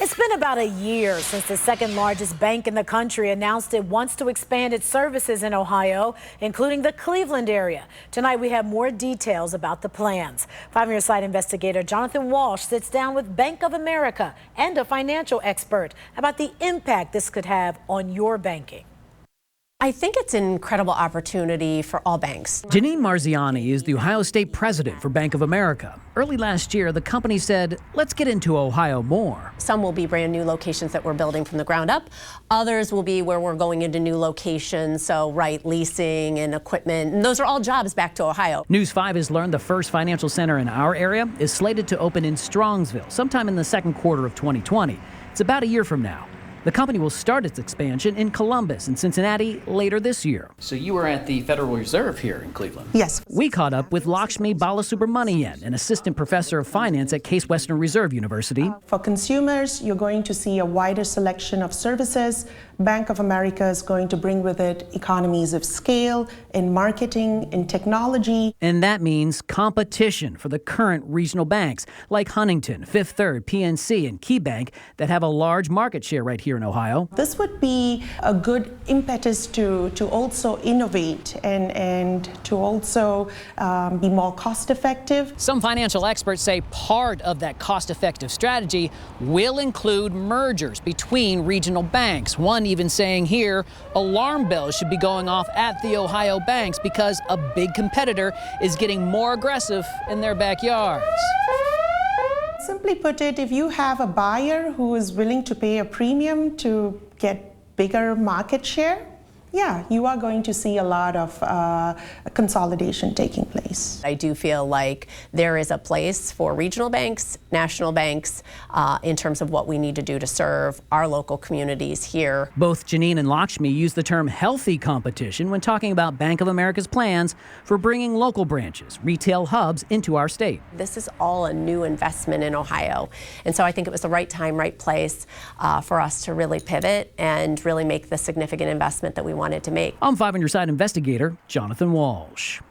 It's been about a year since the second largest bank in the country announced it wants to expand its services in Ohio, including the Cleveland area. Tonight, we have more details about the plans. 5 on Your Side investigator Jonathan Walsh sits down with Bank of America and a financial expert about the impact this could have on your banking. I think it's an incredible opportunity for all banks. Janine Marziani is the Ohio State president for Bank of America. Early last year, the company said, let's get into Ohio more. Some will be brand new locations that we're building from the ground up. Others will be where we're going into new locations, so leasing and equipment. And those are all jobs back to Ohio. News 5 has learned the first financial center in our area is slated to open in Strongsville sometime in the second quarter of 2020. It's about a year from now. The company will start its expansion in Columbus and Cincinnati later this year. So you were at the Federal Reserve here in Cleveland? Yes. We caught up with Lakshmi Balasubramanian, an assistant professor of finance at Case Western Reserve University. For consumers, you're going to see a wider selection of services. Bank of America is going to bring with it economies of scale in marketing, in technology. And that means competition for the current regional banks like Huntington, Fifth Third, PNC, and KeyBank that have a large market share right here in Ohio. This would be a good impetus to also innovate and to also be more cost effective. Some financial experts say part of that cost-effective strategy will include mergers between regional banks. One even saying here alarm bells should be going off at the Ohio banks because a big competitor is getting more aggressive in their backyards. Simply put it, if you have a buyer who is willing to pay a premium to get bigger market share, yeah, you are going to see a lot of consolidation taking place. I do feel like there is a place for regional banks, national banks, in terms of what we need to do to serve our local communities here. Both Janine and Lakshmi use the term healthy competition when talking about Bank of America's plans for bringing local branches, retail hubs into our state. This is all a new investment in Ohio. And so I think it was the right time, right place for us to really pivot and really make the significant investment that we wanted to make. I'm 5 on Your Side investigator Jonathan Walsh.